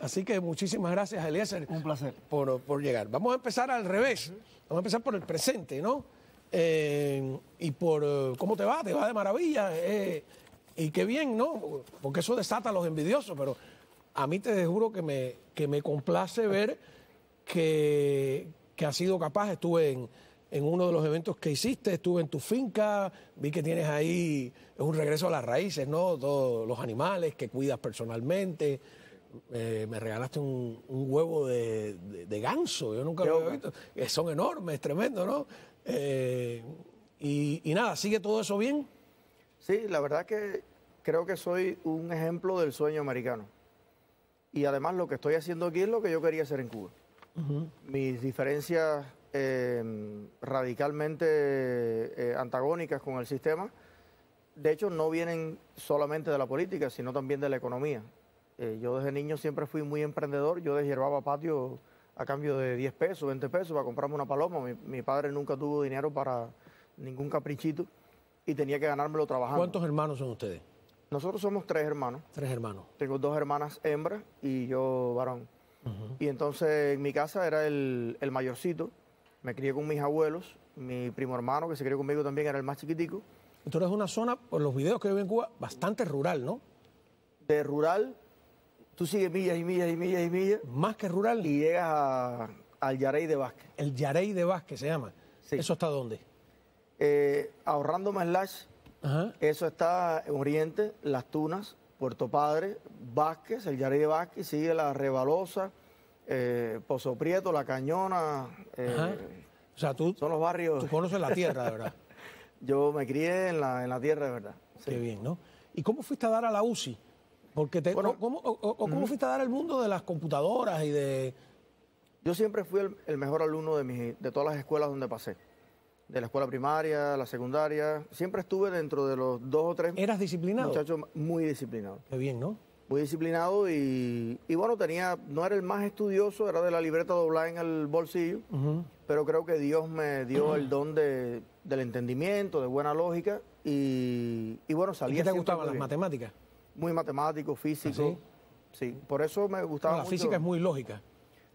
Así que muchísimas gracias, Eliezer. Un placer. Por llegar. Vamos a empezar al revés. Vamos a empezar por el presente, ¿no? Y por cómo te va de maravilla. Y qué bien, ¿no? Porque eso desata a los envidiosos, pero a mí te juro que me complace ver que has sido capaz. Estuve en uno de los eventos que hiciste, estuve en tu finca, vi que tienes ahí, es un regreso a las raíces, ¿no? Todos los animales que cuidas personalmente. Me regalaste un huevo de ganso, yo nunca lo había visto. Son enormes, tremendo, ¿no? Y nada, ¿sigue todo eso bien? Sí, la verdad que creo que soy un ejemplo del sueño americano. Y además lo que estoy haciendo aquí es lo que yo quería hacer en Cuba. Mis diferencias radicalmente antagónicas con el sistema, de hecho no vienen solamente de la política, sino también de la economía. Yo desde niño siempre fui muy emprendedor, yo deshiervaba patio a cambio de 10 pesos, 20 pesos para comprarme una paloma. Mi padre nunca tuvo dinero para ningún caprichito y tenía que ganármelo trabajando. ¿Cuántos hermanos son ustedes? Nosotros somos 3 hermanos. 3 hermanos. Tengo 2 hermanas hembras y yo varón. Y entonces en mi casa era el mayorcito. Me crié con mis abuelos. Mi primo hermano, que se crió conmigo también, era el más chiquitico. Tú eres una zona, por los videos que yo vi en Cuba, bastante rural, ¿no? De rural, tú sigues millas y millas y millas y millas. Más que rural. Y llegas al Yarey de Vázquez. El Yarey de Vázquez se llama. Sí. ¿Eso está dónde? Ahorrando Slash. Ajá. Eso está en Oriente, Las Tunas, Puerto Padre, Vázquez, el Yarey de Vázquez, sigue la Rebalosa, Pozo Prieto, La Cañona. O sea, son los barrios. Tú conoces la tierra, de verdad. Yo me crié en la tierra, de verdad. Sí. Qué bien, ¿no? ¿Y cómo fuiste a dar a la UCI? Porque ¿cómo fuiste a dar al mundo de las computadoras y de...? Yo siempre fui el mejor alumno de todas las escuelas donde pasé. De la escuela primaria, la secundaria. Siempre estuve dentro de los 2 o 3. ¿Eras disciplinado? Muchachos muy disciplinados. Qué bien, ¿no? Muy disciplinado y bueno, no era el más estudioso, era de la libreta doblada en el bolsillo, pero creo que Dios me dio el don del entendimiento, de buena lógica y bueno, salía. ¿Y qué te gustaban las matemáticas? Muy matemático, físico. Sí, por eso me gustaba mucho. La física es muy lógica.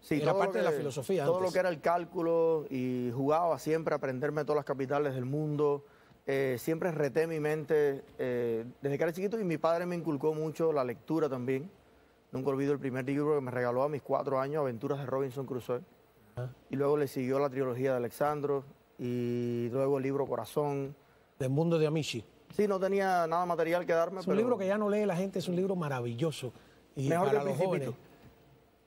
Sí, era parte de la filosofía todo antes. lo que era el cálculo y jugaba siempre a aprenderme todas las capitales del mundo. Siempre reté mi mente desde que era chiquito y mi padre me inculcó mucho la lectura también. Nunca olvido el primer libro que me regaló a mis 4 años, Aventuras de Robinson Crusoe. Y luego le siguió la trilogía de Alexandro y luego el libro Corazón. Del mundo de Amici. Sí, no tenía nada material que darme. Es un libro que ya no lee la gente, es un libro maravilloso. Y mejor para que los jóvenes.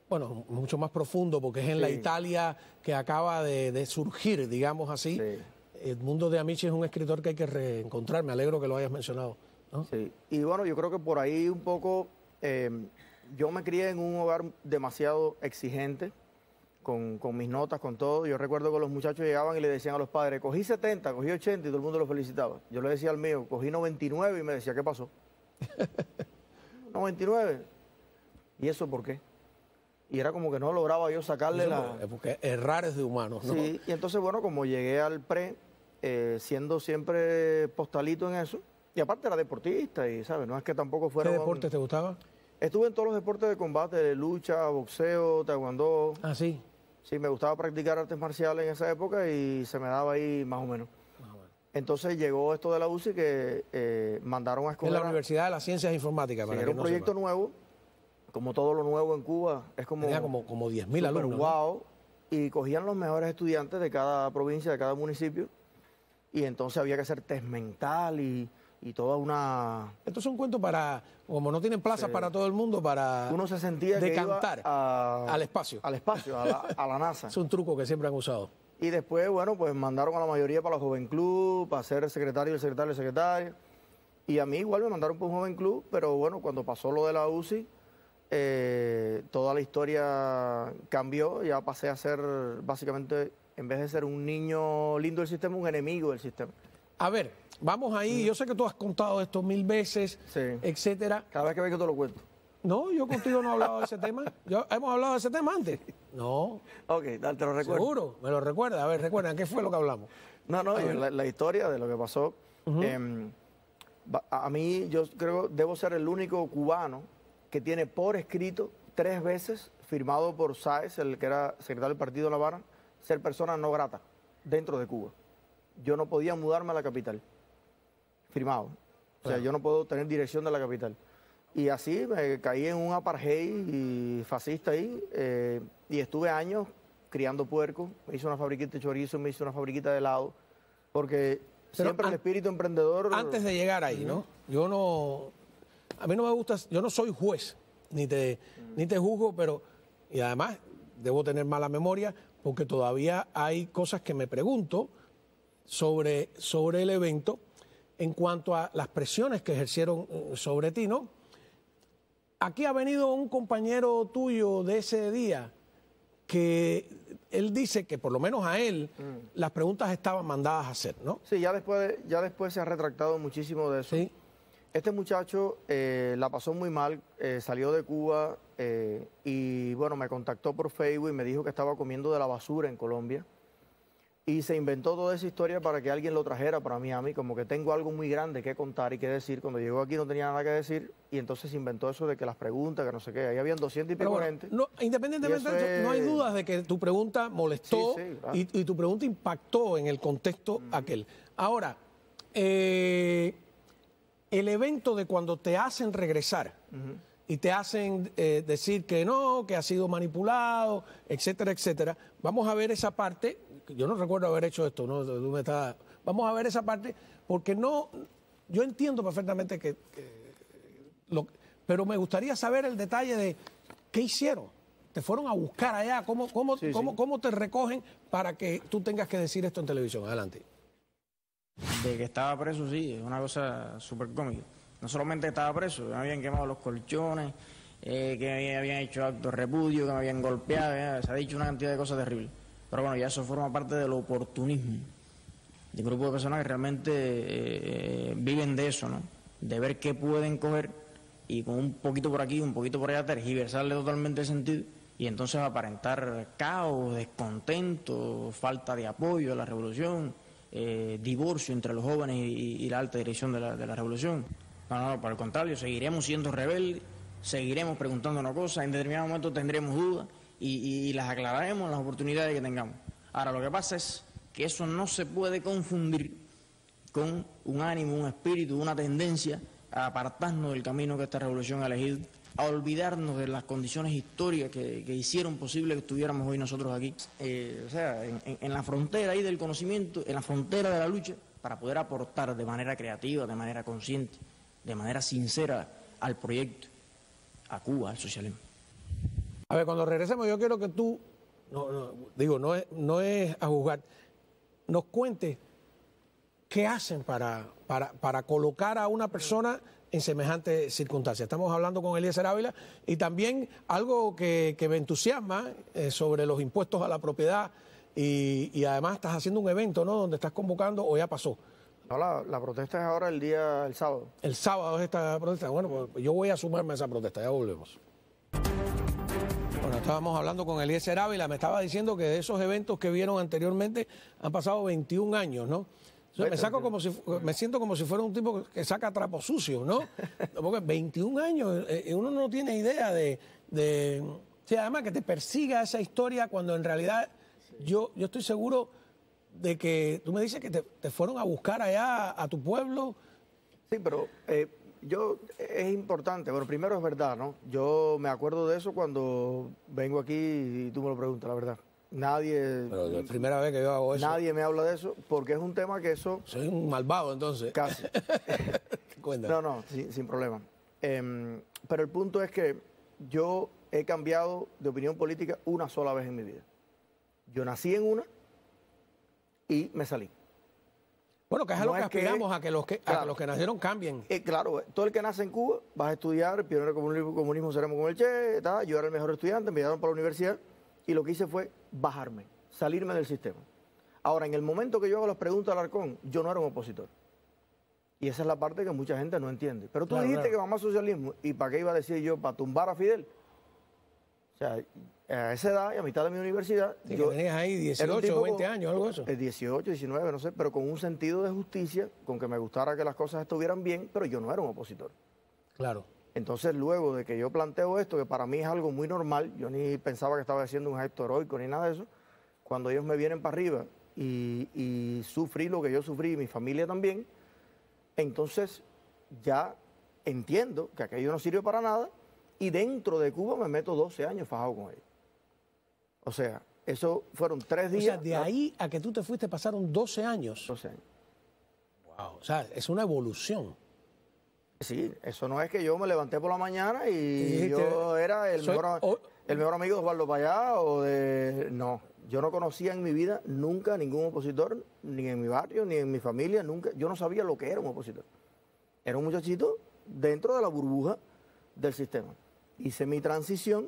Bueno, mucho más profundo porque es en la Italia que acaba de surgir, digamos así. Sí. El mundo de Amici es un escritor que hay que reencontrar, me alegro que lo hayas mencionado, ¿no? Sí, y bueno, yo creo que por ahí un poco, yo me crié en un hogar demasiado exigente, con mis notas, con todo. Yo recuerdo que los muchachos llegaban y le decían a los padres, cogí 70, cogí 80 y todo el mundo los felicitaba. Yo le decía al mío, cogí 99 y me decía, ¿qué pasó? 99. ¿Y eso por qué? Y era como que no lograba yo sacarle Porque errar es de humanos, ¿no? Sí, y entonces, bueno, como llegué al pre, siendo siempre postalito en eso, y aparte era deportista, y, ¿sabes? No es que tampoco fuera... ¿Qué deportes te gustaba? Estuve en todos los deportes de combate, de lucha, boxeo, taekwondo. Ah, sí. Sí, me gustaba practicar artes marciales en esa época y se me daba ahí más o menos. Entonces llegó esto de la UCI que mandaron a escoger... En la Universidad de las Ciencias Informáticas. Sí, era un proyecto nuevo. Como todo lo nuevo en Cuba, es como... Tenía como 10.000 alumnos. Wow. Y cogían los mejores estudiantes de cada provincia, de cada municipio. Y entonces había que hacer test mental y toda una... Esto es un cuento para, como no tienen plazas para todo el mundo, para uno se sentía decantar que iba al espacio. Al espacio, a la NASA. Es un truco que siempre han usado. Y después, bueno, pues mandaron a la mayoría para los Joven Club, para ser el secretario, el secretario, el secretario. Y a mí igual me mandaron para un Joven Club, pero bueno, cuando pasó lo de la UCI... toda la historia cambió, ya pasé a ser básicamente, en vez de ser un niño lindo del sistema, un enemigo del sistema. A ver, vamos ahí, yo sé que tú has contado esto 1000 veces, etcétera. Cada vez que vengo te lo cuento. No, yo contigo no he hablado de ese tema. ¿Hemos hablado de ese tema antes? No. Ok, te lo recuerdo. Seguro, me lo recuerda. A ver, recuerdan, ¿qué fue lo que hablamos? No, la historia de lo que pasó. A mí, yo creo, debo ser el único cubano que tiene por escrito 3 veces, firmado por Sáez, el que era secretario del partido de La Habana, ser persona no grata dentro de Cuba. Yo no podía mudarme a la capital, firmado. O sea, yo no puedo tener dirección de la capital. Y así me caí en un apartheid y fascista ahí, y estuve años criando puercos. Me hice una fabriquita de chorizo, me hice una fabriquita de helado, porque siempre el espíritu emprendedor... Antes de llegar ahí, ¿no? A mí no me gusta, yo no soy juez, ni te juzgo, pero, y además debo tener mala memoria, porque todavía hay cosas que me pregunto sobre el evento en cuanto a las presiones que ejercieron sobre ti, ¿no? Aquí ha venido un compañero tuyo de ese día que él dice que por lo menos a él las preguntas estaban mandadas a hacer, ¿no? Sí, ya después se ha retractado muchísimo de eso. Sí. Este muchacho la pasó muy mal, salió de Cuba y bueno, me contactó por Facebook y me dijo que estaba comiendo de la basura en Colombia. Y se inventó toda esa historia para que alguien lo trajera para Miami, como que tengo algo muy grande que contar y que decir. Cuando llegó aquí no tenía nada que decir y entonces se inventó eso de que las preguntas, que no sé qué. Ahí habían 200 y pico gente. No, independientemente de eso, no hay dudas de que tu pregunta molestó claro. y tu pregunta impactó en el contexto aquel. Ahora, el evento de cuando te hacen regresar y te hacen decir que no, que ha sido manipulado, etcétera, etcétera, vamos a ver esa parte. Yo no recuerdo haber hecho esto, ¿no? Vamos a ver esa parte, porque yo entiendo perfectamente pero me gustaría saber el detalle de qué hicieron. ¿Te fueron a buscar allá? ¿Cómo te recogen para que tú tengas que decir esto en televisión? Adelante. De que estaba preso, sí, es una cosa súper cómica. No solamente estaba preso, me habían quemado los colchones, que me habían hecho actos de repudio, que me habían golpeado, se ha dicho una cantidad de cosas terribles. Pero bueno, ya eso forma parte del oportunismo de un grupo de personas que realmente viven de eso, ¿no? De ver qué pueden coger y con un poquito por aquí, un poquito por allá, tergiversarle totalmente el sentido y entonces aparentar caos, descontento, falta de apoyo a la revolución, divorcio entre los jóvenes y la alta dirección de la revolución. No, por el contrario, seguiremos siendo rebeldes, seguiremos preguntándonos cosas, en determinado momento tendremos dudas y las aclararemos en las oportunidades que tengamos. Ahora, lo que pasa es que eso no se puede confundir con un ánimo, un espíritu, una tendencia a apartarnos del camino que esta revolución ha elegido, a olvidarnos de las condiciones históricas que hicieron posible que estuviéramos hoy nosotros aquí. O sea, en la frontera ahí del conocimiento, en la frontera de la lucha, para poder aportar de manera creativa, de manera consciente, de manera sincera al proyecto, a Cuba, al socialismo. A ver, cuando regresemos yo quiero que tú, no es a juzgar, nos cuentes qué hacen para colocar a una persona en semejantes circunstancias. Estamos hablando con Eliezer Ávila y también algo que me entusiasma sobre los impuestos a la propiedad y además estás haciendo un evento, ¿no? Donde estás convocando o ya pasó. No, la protesta es ahora el sábado. El sábado es esta protesta. Bueno, pues yo voy a sumarme a esa protesta, ya volvemos. Bueno, estábamos hablando con Eliezer Ávila, me estaba diciendo que de esos eventos que vieron anteriormente han pasado 21 años, ¿no? Me siento como si fuera un tipo que saca trapos sucios, ¿no? Porque 21 años, uno no tiene idea sí, además que te persiga esa historia cuando en realidad yo estoy seguro de que tú me dices que te fueron a buscar allá a tu pueblo. Sí, pero es importante. Bueno, primero es verdad, ¿no? Yo me acuerdo de eso cuando vengo aquí y tú me lo preguntas, la verdad. Pero la primera vez que yo hago eso. Nadie me habla de eso porque es un tema que eso... Soy un malvado, entonces. Casi. No, sin problema. Pero el punto es que yo he cambiado de opinión política una sola vez en mi vida. Yo nací en una y me salí. Bueno, que es a lo que aspiramos, a que los que nacieron cambien. Claro, todo el que nace en Cuba vas a estudiar, pionero de comunismo seremos con el Che, yo era el mejor estudiante, me enviaron para la universidad y lo que hice fue bajarme, salirme del sistema. Ahora, en el momento que yo hago las preguntas al Alarcón, yo no era un opositor. Y esa es la parte que mucha gente no entiende. Pero tú dijiste que mamá socialismo, ¿y para qué iba a decir yo? ¿Para tumbar a Fidel? O sea, a esa edad y a mitad de mi universidad... Sí, que tenías ahí 18 o 20 años, algo de eso. 18, 19, no sé, pero con un sentido de justicia, con que me gustara que las cosas estuvieran bien, pero yo no era un opositor. Claro. Entonces, luego de que yo planteo esto, que para mí es algo muy normal, yo ni pensaba que estaba haciendo un gesto heroico ni nada de eso, cuando ellos me vienen para arriba y sufrí lo que yo sufrí y mi familia también, entonces ya entiendo que aquello no sirve para nada y dentro de Cuba me meto 12 años fajado con ellos. O sea, eso fueron 3 días. O sea, de ahí a que tú te fuiste pasaron 12 años. 12 años. Wow. O sea, es una evolución. Sí, eso no es que yo me levanté por la mañana y dijiste, yo era el mejor amigo de Osvaldo Payá o de... No, yo no conocía en mi vida nunca ningún opositor, ni en mi barrio, ni en mi familia, nunca. Yo no sabía lo que era un opositor. Era un muchachito dentro de la burbuja del sistema. Hice mi transición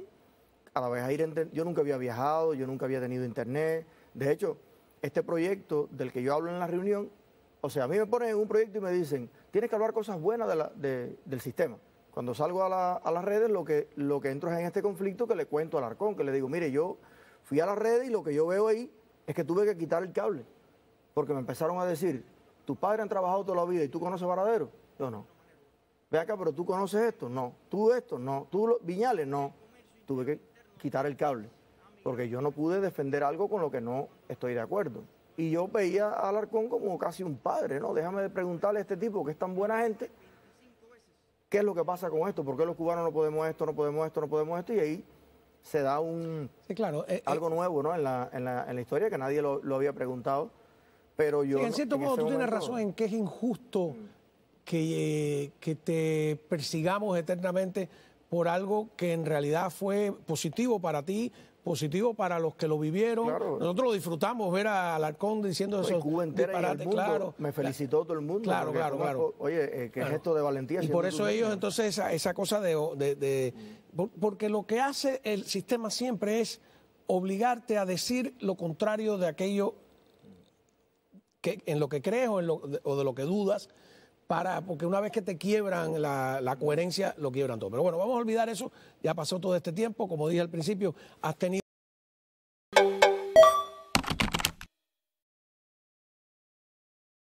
a la vez a ir... Yo nunca había viajado, yo nunca había tenido internet. De hecho, este proyecto del que yo hablo en la reunión, o sea, a mí me ponen en un proyecto y me dicen, tienes que hablar cosas buenas del sistema. Cuando salgo a las redes, lo que entro es en este conflicto que le cuento al Alarcón, que le digo, mire, yo fui a las redes y lo que yo veo ahí es que tuve que quitar el cable. Porque me empezaron a decir, tus padres han trabajado toda la vida y tú conoces Varadero. Yo no. Ve acá, pero tú conoces esto, no. Tú esto, no. Tú Viñales, no. Tuve que quitar el cable. Porque yo no pude defender algo con lo que no estoy de acuerdo. Y yo veía a Alarcón como casi un padre, ¿no? Déjame preguntarle a este tipo que es tan buena gente, ¿qué es lo que pasa con esto? ¿Por qué los cubanos no podemos esto, no podemos esto, no podemos esto? Y ahí se da sí, claro, algo nuevo, ¿no? En la historia que nadie lo había preguntado. Pero yo... Sí, en cierto modo tú tienes razón en que es injusto que te persigamos eternamente por algo que en realidad fue positivo para ti, positivo para los que lo vivieron. Claro. Nosotros lo disfrutamos ver a Alarcón diciendo eso. Cuba entera y el mundo, claro. Me felicitó todo el mundo. Claro, claro. Oye, qué gesto de valentía. Y por eso ellos entonces esa cosa porque lo que hace el sistema siempre es obligarte a decir lo contrario de aquello en lo que crees o de lo que dudas, porque una vez que te quiebran la coherencia, lo quiebran todo. Pero bueno, vamos a olvidar eso, ya pasó todo este tiempo, como dije al principio, has tenido...